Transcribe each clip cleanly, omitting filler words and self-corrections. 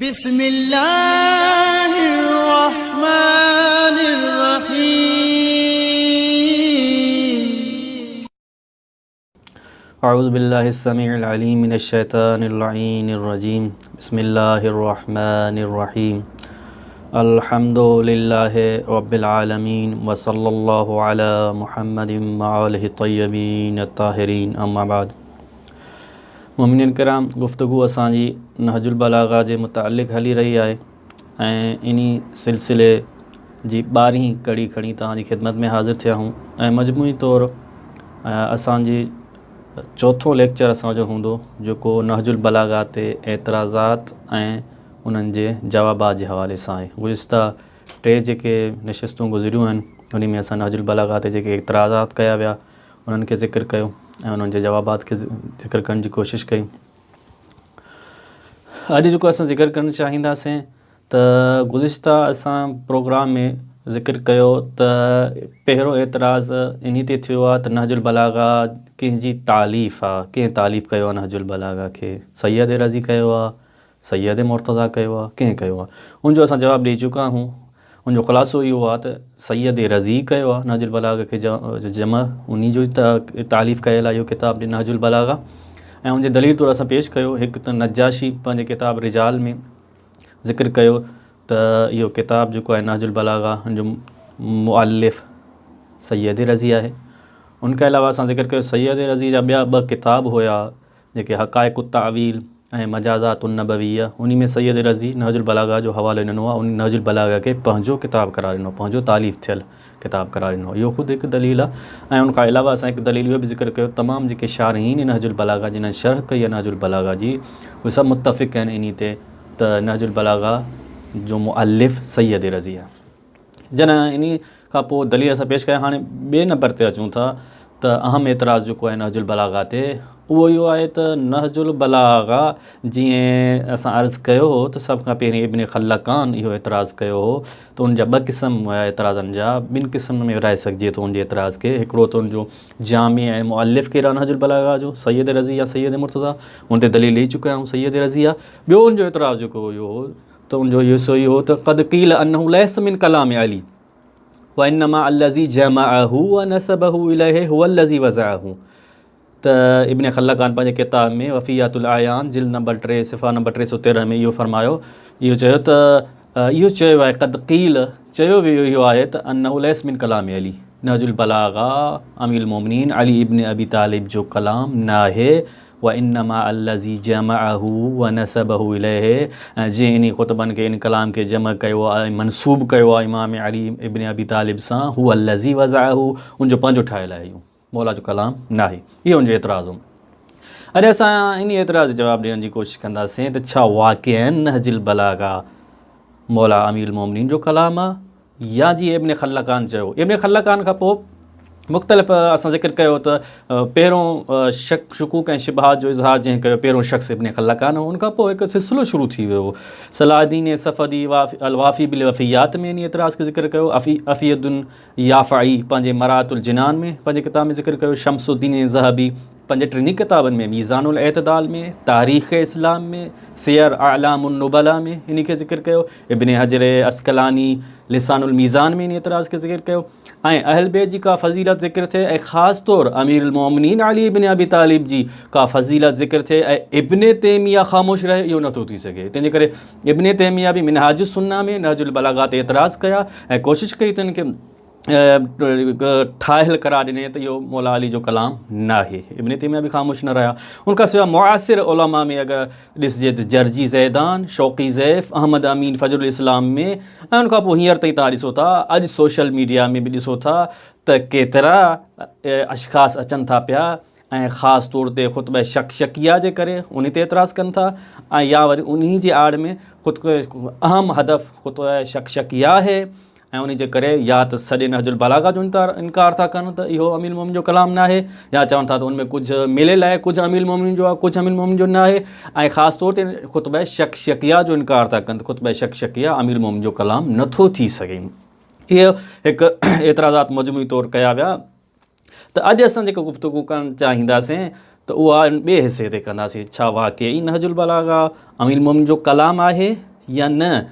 बिस्मिल्लाहिर्रहमानिर्रहीम। अऊज़ुबिल्लाहिस्समीउल अलीम मिनश्शैतानिर्रजीम। बिस्मिल्लाहिर्रहमानिर्रहीम। अल्हम्दुलिल्लाहि रब्बिल आलमीन व सल्लल्लाहु अला मुहम्मदिन व आलिहि तय्यबीन ताहिरीन, अम्मा बाद। मोमिनीन किराम, गुफ्तगू असांजी नहजुल बलागा जे मुतालिक़ हली रही आहे ऐं इन्ही सिलसिले जी 12वीं कड़ी खणी तव्हांजी ख़िदमत में हाज़िर थिया हूँ ऐं मजमूई तौर असांजी चौथों लेक्चर असांजो हूंदो जेको नहजुल बलागा ते एतिराज़ात ऐं उन्हनि जे जवाबात जे हवाले सां आहे। गुज़िश्ता 3 जेके नशिस्तूं गुज़रियूं आहिनि उन में असां नहजुल बलागा ते जेके एतिराज़ात कया विया उन्हनि खे ज़िक्र कयो ऐं उन्हनि जे जवाबात खे ज़िक्र करण जी कोशिशि कई। अॼु जेको असां ज़िक्र करणु चाहींदासीं त गुज़िश्ता असां प्रोग्राम में ज़िक्र कयो त पहिरियों एतिराज़ इन ते थियो आहे त नहजुल बलागा कंहिंजी तालीफ़ आहे, कंहिं तालीफ़ कयो आहे नहजुल बलागा खे। सैयद रज़ी कयो आहे, सैयद मुर्तज़ा कयो आहे, कंहिं कयो आहे? उनजो असां जवाबु ॾेई चुका आहियूं। उनजो ख़ुलासो इहो आहे त सैयद रज़ी कयो आहे नहजुल बलागा खे जमा उन जो तालीफ़ कयल आहे इहो किताबु नहजुल बलागा। ऐं उनजे दलील तौरु असां पेश कयो हिकु त नजाशी पंहिंजे किताब रिजाल में ज़िक्र कयो त इहो किताबु जेको आहे नहजुल बलागा जो मुअल्लिफ़ सैयद रज़ी आहे। उनखे अलावा असां ज़िक्र कयो सैयद रज़ी जा ॿिया 2 किताब हुया जेके हक़ाइक़ुत तावील ऐं मजाज़ातुन नबविया। उन में सैयद रज़ी नहजुल बलागा जो हवालो ॾिनो आहे, उन नहजुल बलागा खे पंहिंजो किताबु करार ॾिनो, पंहिंजो तालीफ़ थियल किताबु करार ॾिनो। इहो ख़ुदि हिकु दलील आहे। ऐं उनखां अलावा असां हिकु दलील इहो बि ज़िक्र कयो तमामु जेके शारहीन नहजुल बलागा जिन्हनि शरह कई आहे नहजुल बलागा जी उहे सभु मुतफ़िक़ आहिनि इन ते त नहजुल बलागा जो मुअल्लिफ़ सैयद रज़ी आहे। जॾहिं इन खां पोइ दलील असां पेश कया। हाणे ॿिए नंबर ते अचूं था त अहम एतिराज़ जेको आहे नहजुल बलागा ते उहो इहो आहे त नहजुल बलागा जीअं असां अर्ज़ु कयो हो त सभ खां पहिरीं इब्न खल्लकान इहो एतिराज़ु कयो हो त उनजा 2 क़िस्म हुया एतिराज़नि जा। 2 क़िस्म में विराए सघिजे थो उनजे एतिराज़ खे। हिकिड़ो त उनजो जामी ऐं मुअल्लिफ़ केरु आहे नहजुल बलागा जो सैयद रज़ी या सैयद मुर्तज़ा, उन ते दलील ॾेई चुका आहियूं सैयद रज़ी आहे। ॿियो उनजो एतिराज़ जेको हुयो त उनजो इहो हो त क़द क़ील अन्नहु लैस मिन कलाम अली व इन्नमा अल्लज़ी जमअहु व नसबहु इलैहि हुव अल्लज़ी वज़अहु। त इब्न खल्लकान पंहिंजे किताब में वफ़ियातुल आयान जिल्द नंबर 3 सिफ़ा नंबर 313 में इहो फरमायो, इहो चयो त इहो चयो आहे क़द क़ील चयो वियो इहो आहे त अन्नहु लैस मिन कलाम अली नहजुल बलागा अमीरुल मोमिनीन अली इब्न अबी तालिब जो कलाम न आहे। व इन्नमा अल्लज़ी जमअहु व नसबहु इलैहि, जंहिं इन ख़ुतबनि खे इन कलाम खे जमा कयो आहे ऐं मनसूब कयो आहे इमाम अली इब्न अबी तालिब सां हुव अल्लज़ी वज़अहु, उनजो पंहिंजो ठाहियलु आहे, इहो मौला जो कलाम न आहे। इहो उनजो एतिराज़ हो। अॼु असां इन एतिराज़ जो जवाबु ॾियण जी कोशिशि कंदासीं त छा वाक़िअन नहजुल बलागा मौला अमीरुल मोमिनीन जो कलाम आहे या जीअं इब्न खल्लकान चयो। इब्न खल्लकान खां पोइ मुख़्तलिफ़ असां ज़िक्र कयो त पहिरों शक शकूक ऐं शिबहात जो इज़हार जंहिं कयो पहिरों शख़्स इब्न खल्लकान हो। उनखां पोइ हिकु सिलसिलो शुरू थी वियो। सलाहुद्दीन सफ़दी अलवाफ़ी बिल वफ़ियात में इन एतिराज़ खे ज़िक्र कयो। अफ़ीयतुन याफ़ई पंहिंजे मरातुल जिनान में पंहिंजे किताब में ज़िक्र कयो। शम्सुद्दीन ज़हबी पंहिंजे 3 किताबनि में मीज़ानुल एतदाल में, तारीख़ इस्लाम में, सियर अअलामुन नुबला में इन खे ज़िक्र कयो। इब्न हजर अस्क़लानी लिसानुल मीज़ान में इन एतिराज़ खे ज़िक्र कयो। ऐं अहल बैत जी का फ़ज़ीलत ज़िक्र थिए ऐं ख़ासि तौरु अमीरुल मोमिनीन अली इब्न अबी तालिब जी का फ़ज़ीलत ज़िक्र थिए ऐं इब्न तैमिया ख़ामोश रहे, इहो नथो थी सघे। तंहिंजे करे इब्न तैमिया बि मिनहाजुस सुन्ना में नहजुल बलागा ते एतिराज़ कया ऐं कोशिशि कई त इनखे ठाहियलु करार ॾिने त इहो मौला अली जो कलाम न आहे। इब्न तैमिया बि ख़ामोश न रहिया। उनखां सवाइ मुआसिर उलमा में अगरि ॾिसिजे त जर्जी ज़ैदान, शौक़ी ज़ैफ़, अहमद अमीन फ़जलुल इस्लाम में, ऐं उनखां पोइ हींअर ताईं तव्हां ॾिसो था अॼु सोशल मीडिया में बि ॾिसो था त केतिरा अशख़ास अचनि था पिया ऐं ख़ासि तौर ते ख़ुतबा शकिया जे करे उन ते एतिराज़ कनि था ऐं या वरी उन जी आड़ में अहम हदफ़ ख़ुतबा शकिया आहे ऐं उन जे करे या त सॼे नहजुल बलागा जो इनकार था कनि त इहो अमीरुल मोमिनीन जो कलाम न आहे, या चवनि था त उनमें कुझु मिलियलु आहे, कुझु अमीरुल मोमिनीन जो आहे, कुझु अमीरुल मोमिनीन जो न आहे। ऐं ख़ासि तौर ते ख़ुतबा शकिया जो इनकार था कनि त ख़ुतबा शकिया अमीरुल मोमिनीन जो कलाम नथो थी सघे। इहे हिकु एतिराज़ात मजमूई तौरु कया विया। त अॼु असां जेको गुफ़्तगू करणु चाहींदासीं त उहा ॿिए हिसे ते कंदासीं। छा वाक़ई नहजुल बलागा अमीरुल मोमिनीन जो कलाम आहे या न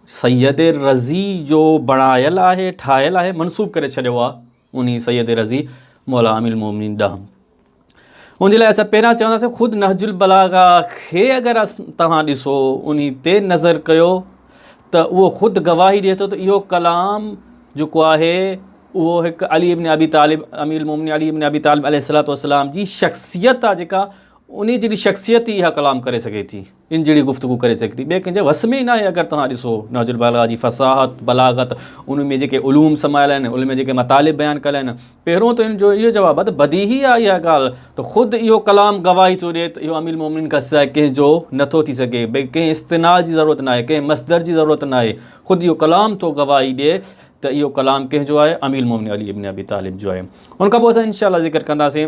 सैयद रज़ी जो बणायल आहे, ठाहियल आहे, मनसूब करे छॾियो आहे उन सैयद रज़ी मौला अमीरुल मोमिनीन ॾांहुं। उनजे लाइ असां पहिरियां चवंदासीं ख़ुदि नहजुल बलागा खे अगरि तव्हां ॾिसो उन ते नज़र कयो त उहो ख़ुदि गवाही ॾिए थो त इहो कलाम जेको आहे उहो हिकु अली इब्न अबी तालिब अमीरुल मोमिनीन अली इब्न अबी तालिब अलैहिस्सलातु वस्सलाम जी शख़्सियत आहे, जेका उन जहिड़ी शख़्सियत ई इहा कलाम करे सघे थी, इन जहिड़ी गुफ़्तगू करे सघे थी, ॿिए कंहिंजे वस में ई न आहे। अगरि तव्हां ॾिसो नहजुल बलागा जी फ़साहत बलागत, उन में जेके उलूम समायल आहिनि, उन में जेके मतालिब बयानु कयल आहिनि, पहिरियों त इन जो इहो जवाबु आहे त बदीही आहे इहा ॻाल्हि, त ख़ुदि इहो कलाम गवाही थो ॾिए त इहो अमीरुल मोमिनीन खां सवाइ कंहिंजो नथो थी सघे, भई कंहिं इस्तिनाद जी ज़रूरत न आहे, कंहिं मसदर जी ज़रूरत न आहे, ख़ुदि इहो कलाम थो गवाही ॾिए त इहो कलाम कंहिंजो आहे, अमीरुल मोमिनीन अली इब्न अबी तालिब जो आहे। उनखां पोइ असां इंशाअल्लाह ज़िक्र कंदासीं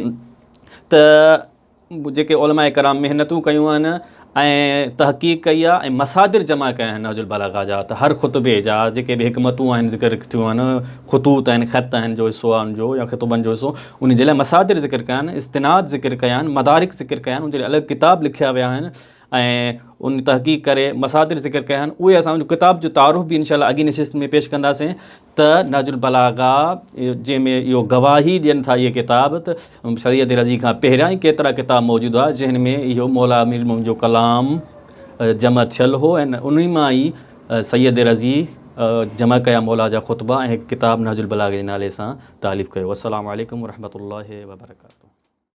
त जेके उलमाए कराम महिनतूं कयूं आहिनि ऐं तहक़ीक़ कई आहे ऐं मसादिर जमा कया आहिनि नहजुल बलागा जा, त हर ख़ुतबे जा जेके बि हिकमतूं आहिनि ज़िक्र थियूं आहिनि, ख़ुतूत आहिनि, ख़त आहिनि जो हिसो आहे उनजो या ख़ुतबनि जो हिसो, उन जे लाइ मसादिर ज़िक्र कया आहिनि, इस्तिनाद ज़िक्र कया आहिनि, मदारिक ज़िक्र कया आहिनि, उनजे लाइ अलॻि किताब लिखिया विया आहिनि ऐं उन तहक़ीक़ करे मसादिर ज़िक्र कया आहिनि। उहे असां उन किताब जो तारुफ़ बि इंशाअल्लाह अॻी नशिस्त में पेश कंदासीं त नहजुल बलागा जंहिंमें इहो गवाही ॾियनि था इहे किताब त सैयद रज़ी खां पहिरियां ई केतिरा किताब मौजूदु आहे जिन में इहो मौला अमीरुल मोमिनीन जो कलाम जमा थियल हो ऐं उन मां ई सैयद रज़ी जमा कया मौला जा ख़ुतबा ऐं हिकु किताब नहजुल बलागा जे नाले सां तालीफ़ कयो। अस्सलामु अलैकुम वरहमतुल्लाहि वबरकातुहू।